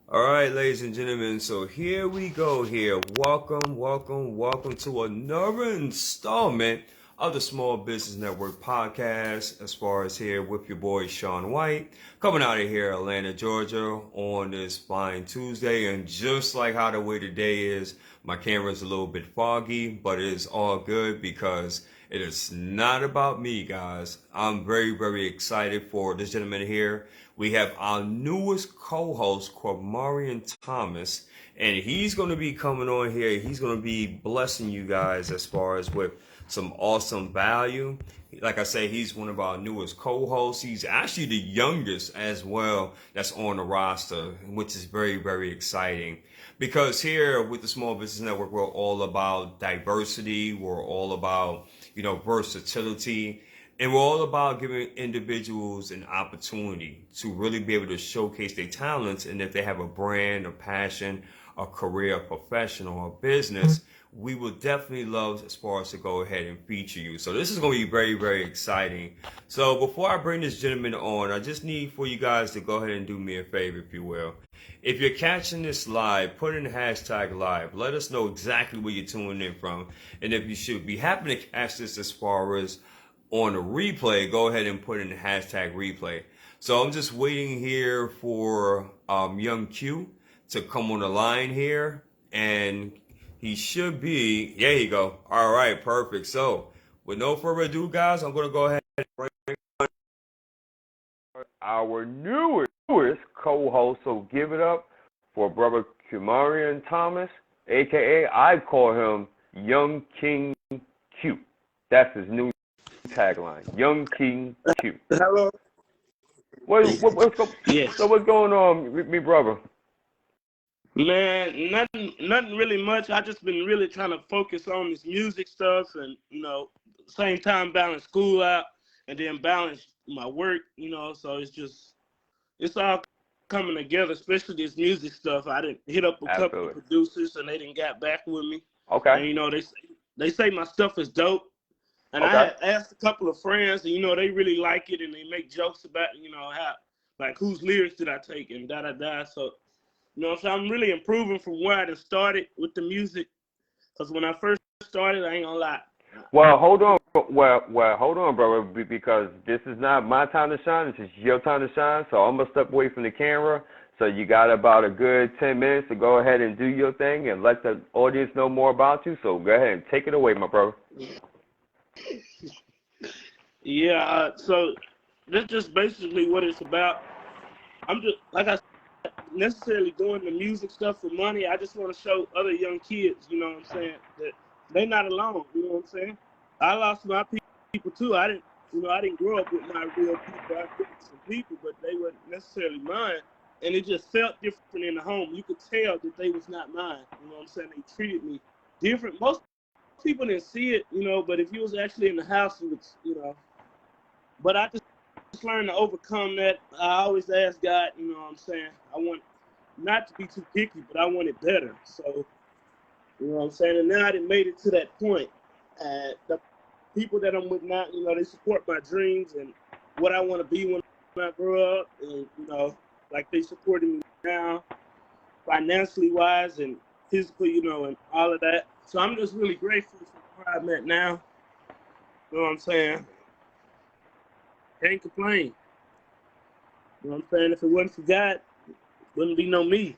All right, ladies and gentlemen, so here we go here. Welcome to another installment of the Small Business Network podcast. As far as here with your boy Sean White, coming out of here, Atlanta, Georgia, on this fine Tuesday. And just like how the way today is, my camera's a little bit foggy, but it is all good because it is not about me, guys. I'm very excited for this gentleman here. We have our newest co-host, Quamarion Thomas, and he's going to be coming on here. He's going to be blessing you guys as far as with some awesome value. Like I say, he's one of our newest co-hosts. He's actually the youngest as well that's on the roster, which is very exciting. Because here with the Small Business Network, we're all about diversity. We're all about, versatility. And we're all about giving individuals an opportunity to really be able to showcase their talents. And if they have a brand, a passion, a career, a profession, or a business, we would definitely love as far as to go ahead and feature you. So this is going to be very exciting. So before I bring this gentleman on, I just need for you guys to go ahead and do me a favor, if you will. If you're catching this live, put in the hashtag live. Let us know exactly where you're tuning in from. And if you should be happen to catch this as far as on the replay, go ahead and put in the hashtag replay. So I'm just waiting here for young Q to come on the line here, and he should be. There you go. All right, perfect. So with no further ado, guys, I'm going to go ahead and bring on our newest co-host. So give it up for brother Quamarion Thomas, aka I call him Young King Q. That's his new tagline, Young King Q. Hello. What's Yes. So what's going on with me, brother? Man, nothing really much. I just been really trying to focus on this music stuff, and same time balance school out, and then balance my work. So it's all coming together. Especially this music stuff. I didn't hit up a couple of producers, and they didn't get back with me. Okay. And they say my stuff is dope. And I had asked a couple of friends, and they really like it, and they make jokes about, how, like, whose lyrics did I take, and da. So, so I'm really improving from where I started with the music, because when I first started, I ain't gonna lie. Well, hold on. Well, hold on, brother, because this is not my time to shine. This is your time to shine. So I'm gonna step away from the camera. So you got about a good 10 minutes to go ahead and do your thing and let the audience know more about you. So go ahead and take it away, my brother. Yeah, so that's just basically what it's about. I'm just, like I said, necessarily doing the music stuff for money. I just want to show other young kids, that they're not alone, what I'm saying? I lost my people too. I didn't grow up with my real people. I grew up with some people, but they weren't necessarily mine. And it just felt different in the home. You could tell that they was not mine, They treated me different. Most people didn't see it, but if you was actually in the house, you would, But I just learned to overcome that. I always ask God, I want not to be too picky, but I want it better. So, And now I done made it to that point. The people that I'm with now, they support my dreams and what I want to be when I grow up. And, like they supporting me now, financially wise and physically, and all of that. So I'm just really grateful for where I'm at now. You know what I'm saying? Can't complain. You know what I'm saying? If it wasn't for God, wouldn't be no me.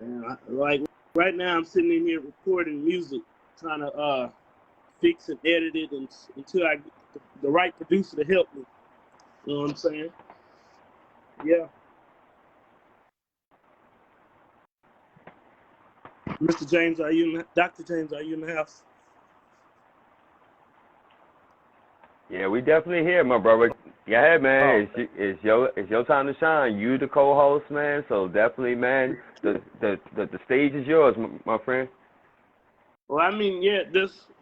And like right now, I'm sitting in here recording music, trying to fix and edit it until I get the right producer to help me. You know what I'm saying? Yeah. Mr. James, Dr. James, are you in the house? Yeah, we definitely here, my brother. Go ahead, man. It's your time to shine. You the co-host, man. So definitely, man. The stage is yours, my friend. Well, I mean, yeah,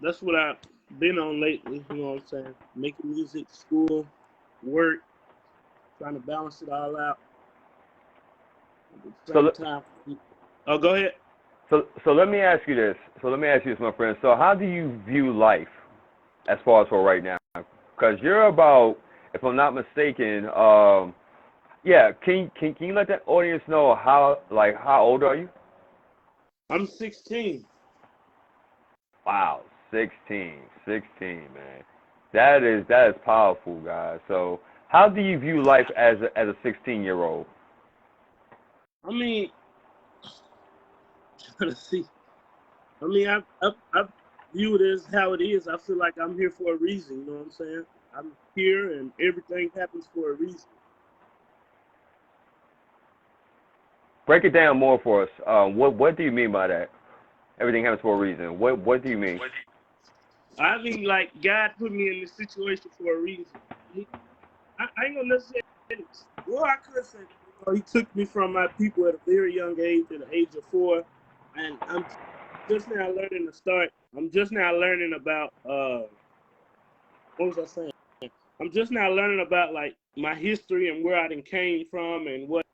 that's what I've been on lately. You know what I'm saying? Making music, school, work, trying to balance it all out. At the same time. Oh, go ahead. So let me ask you this. My friend. So how do you view life as far as for right now? Because you're about, if I'm not mistaken, Yeah, can you let that audience know how old are you? I'm 16. Wow, 16, man. That is powerful, guys. So, how do you view life as a 16-year-old? I mean, trying to see. I mean, I view it as how it is. I feel like I'm here for a reason. You know what I'm saying? I'm here, and everything happens for a reason. Break it down more for us. What do you mean by that? Everything happens for a reason. What do you mean? I mean, like God put me in this situation for a reason. I ain't gonna necessarily. Well, I could say, He took me from my people at a very young age, at the age of 4, and I'm just now learning to start. I'm just now learning about what was I saying? I'm just now learning about like my history and where I done came from and what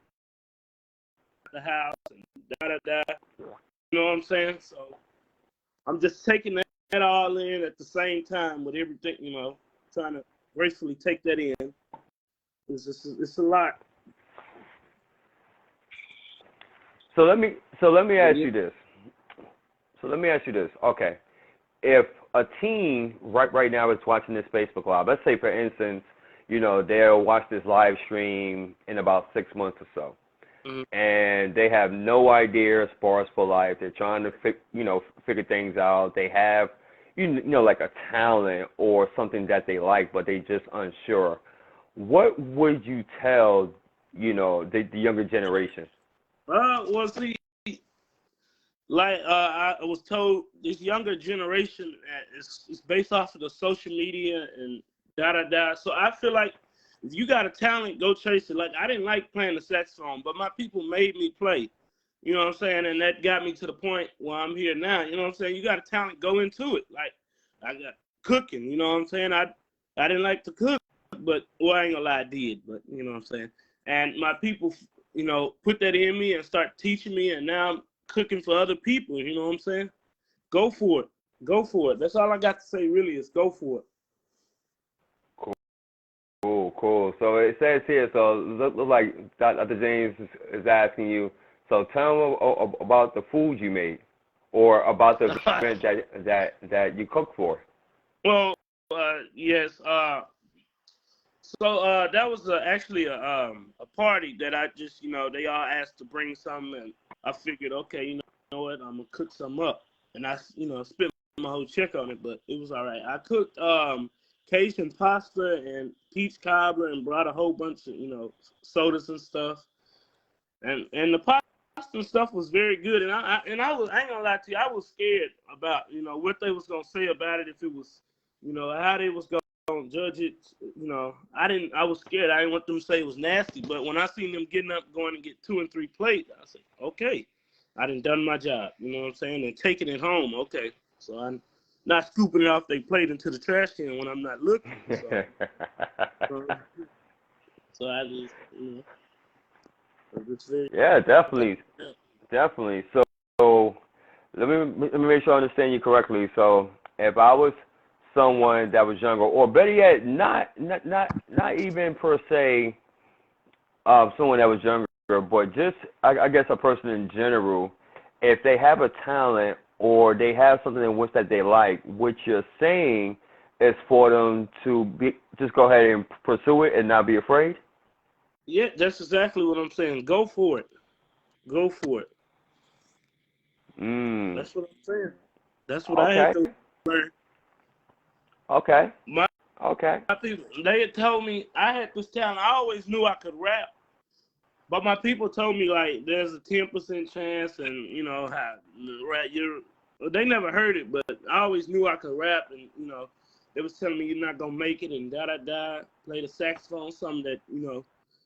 the house and da da da. You know what I'm saying? So I'm just taking that all in at the same time with everything. Trying to gracefully take that in. It's a lot. So let me But ask yeah. you this. So let me ask you this. Okay, if a teen right now is watching this Facebook Live, let's say for instance, they'll watch this live stream in about 6 months or so, Mhm. and they have no idea as far as for life. They're trying to figure things out. They have like a talent or something that they like, but they just unsure. What would you tell the younger generation? Well, see, like I was told, this younger generation is based off of the social media and da da da. So I feel like if you got a talent, go chase it. Like I didn't like playing the saxophone, but my people made me play. You know what I'm saying? And that got me to the point where I'm here now. You know what I'm saying? You got a talent, go into it. Like I got cooking. You know what I'm saying? I didn't like to cook, but well, I ain't gonna lie, I did. But you know what I'm saying? And my people, put that in me and start teaching me, and now I'm cooking for other people. You know what I'm saying? Go for it. Go for it. That's all I got to say. Really, is go for it. Cool. So it says here, so look like Dr. James is asking you, so tell him about the food you made or about the event that you cooked for. Well, yes. So that was actually a party that I just they all asked to bring something, and I figured, okay, know what, I'm gonna cook some up, and I spent my whole check on it, but it was all right. I cooked Cajun pasta and peach cobbler, and brought a whole bunch of sodas and stuff, and the pasta and stuff was very good, and I ain't gonna lie to you, I was scared about what they was gonna say about it, if it was how they was gonna judge it. I was scared. I didn't want them to say it was nasty, but when I seen them getting up, going to get 2 and 3 plates, I said, okay, I done my job. You know what I'm saying? And taking it home, okay. So I'm not scooping it off their plate into the trash can when I'm not looking. So I just, it's very, Yeah, definitely. So let me make sure I understand you correctly. So if I was someone that was younger, or better yet, not even per se someone that was younger, but just I guess a person in general, if they have a talent or they have something in which that they like, what you're saying is for them to just go ahead and pursue it and not be afraid. yeah, that's exactly what I'm saying. Go for it. Go for it. Mm. That's what I'm saying. That's what I had Okay. to learn. Okay. My Okay. people, they had told me I had this talent. I always knew I could rap, but my people told me like there's a 10% chance, and how rap you. They never heard it, but I always knew I could rap, and they was telling me you're not gonna make it, and da da da. Play the saxophone, something that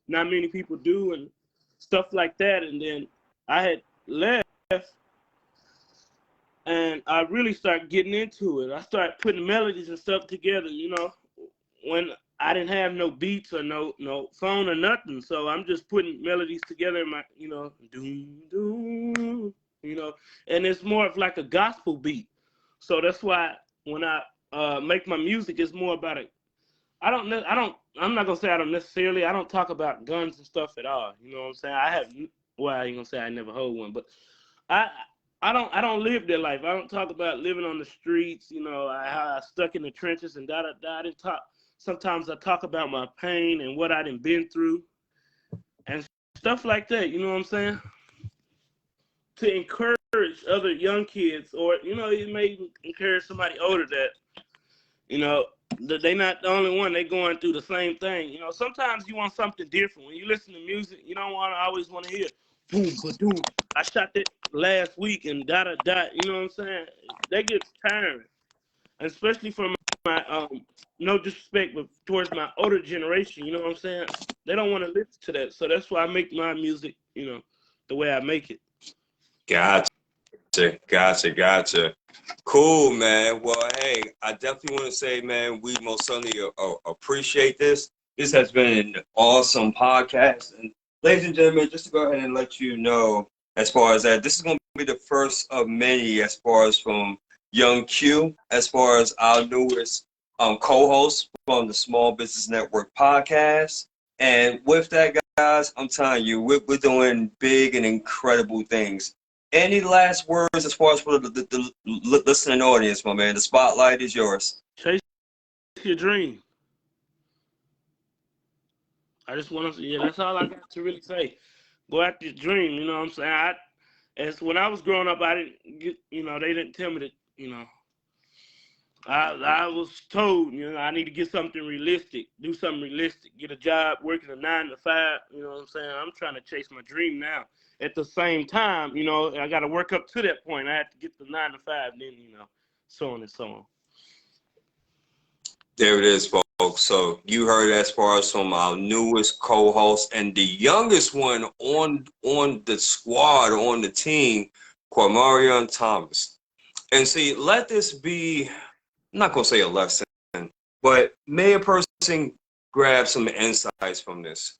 not many people do, and stuff like that. And then I had left, and I really started getting into it. I started putting melodies and stuff together. When I didn't have no beats or no phone or nothing, so I'm just putting melodies together in my doom doom, and it's more of like a gospel beat. So that's why when I make my music, it's more about I'm not gonna say I don't necessarily. I don't talk about guns and stuff at all. You know what I'm saying? I have. Well, I ain't gonna say I never hold one, but I. I don't live that life. I don't talk about living on the streets. You know, how I stuck in the trenches and da da da. I didn't talk. Sometimes I talk about my pain and what I done been through and stuff like that. You know what I'm saying? To encourage other young kids, or it may even encourage somebody older that you know that they not the only one. They going through the same thing. You know, sometimes you want something different. When you listen to music, you don't always want to hear boom, boom. I shot that last week and da da da. You know what I'm saying? That gets tiring, and especially for my no disrespect, but towards my older generation. You know what I'm saying? They don't want to listen to that, so that's why I make my music. The way I make it. Gotcha. Gotcha. Cool, man. Well, hey, I definitely want to say, man, we most certainly appreciate this. This has been an awesome podcast. And ladies and gentlemen, just to go ahead and let you know, as far as that, this is going to be the first of many as far as from Young Q, as far as our newest co-host from the Small Business Network podcast. And with that, guys, I'm telling you, we're doing big and incredible things. Any last words as far as for the listening audience, my man? The spotlight is yours. Chase your dream. I just want to, yeah, that's all I got to really say. Go after your dream, you know what I'm saying? As when I was growing up, I didn't get, they didn't tell me that, I was told, I need to get something realistic, do something realistic, get a job, working a 9 to 5, you know what I'm saying? I'm trying to chase my dream now. At the same time, I got to work up to that point. I have to get the 9 to 5, then, so on and so on. There it is, folks. So you heard as far as from our newest co-host and the youngest one on the squad, on the team, Quamarion Thomas. And see, let this be, I'm not going to say a lesson, but may a person grab some insights from this.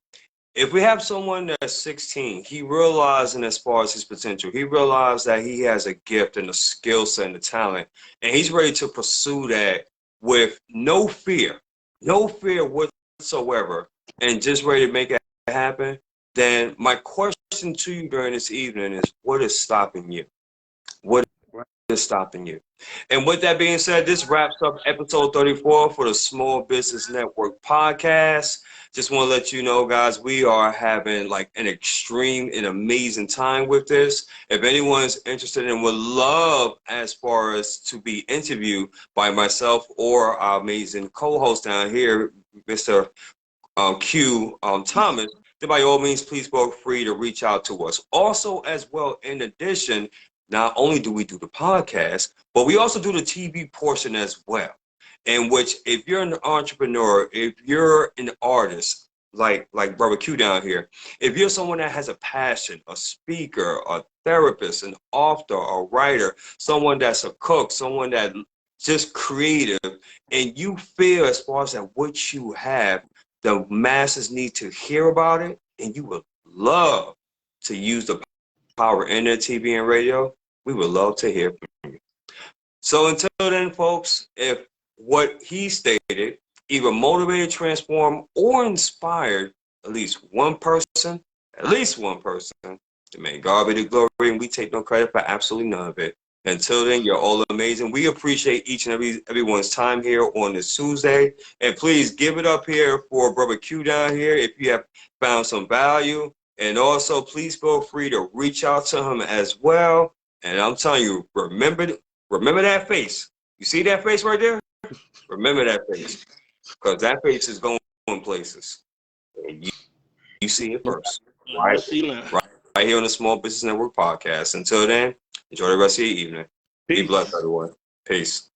If we have someone that's 16, he realizing as far as his potential, he realized that he has a gift and a skill set and a talent, and he's ready to pursue that with no fear whatsoever, and just ready to make it happen, then my question to you during this evening is, what is stopping you? What is stopping you? And with that being said, this wraps up episode 34 for the Small Business Network podcast. Just want to let you know, guys, we are having like an extreme and amazing time with this. If anyone's interested and would love as far as to be interviewed by myself or our amazing co-host down here, Mr. Q Thomas, then by all means, please feel free to reach out to us. Also, as well, in addition, not only do we do the podcast, but we also do the TV portion as well. In which, if you're an entrepreneur, if you're an artist, like Brother Q down here, if you're someone that has a passion, a speaker, a therapist, an author, a writer, someone that's a cook, someone that just creative, and you feel as far as that what you have, the masses need to hear about it, and you would love to use the power in their TV and radio, we would love to hear from you. So until then, folks, if what he stated either motivated, transformed, or inspired at least one person, then may God be the glory, and we take no credit for absolutely none of it. Until then, you're all amazing. We appreciate each and everyone's time here on this Tuesday. And please give it up here for Brother Q down here if you have found some value. And also, please feel free to reach out to him as well. And I'm telling you, remember that face. You see that face right there? Remember that face. Because that face is going places. And you see it first. Right here on the Small Business Network podcast. Until then, enjoy the rest of your evening. Peace. Be blessed, everyone. Peace.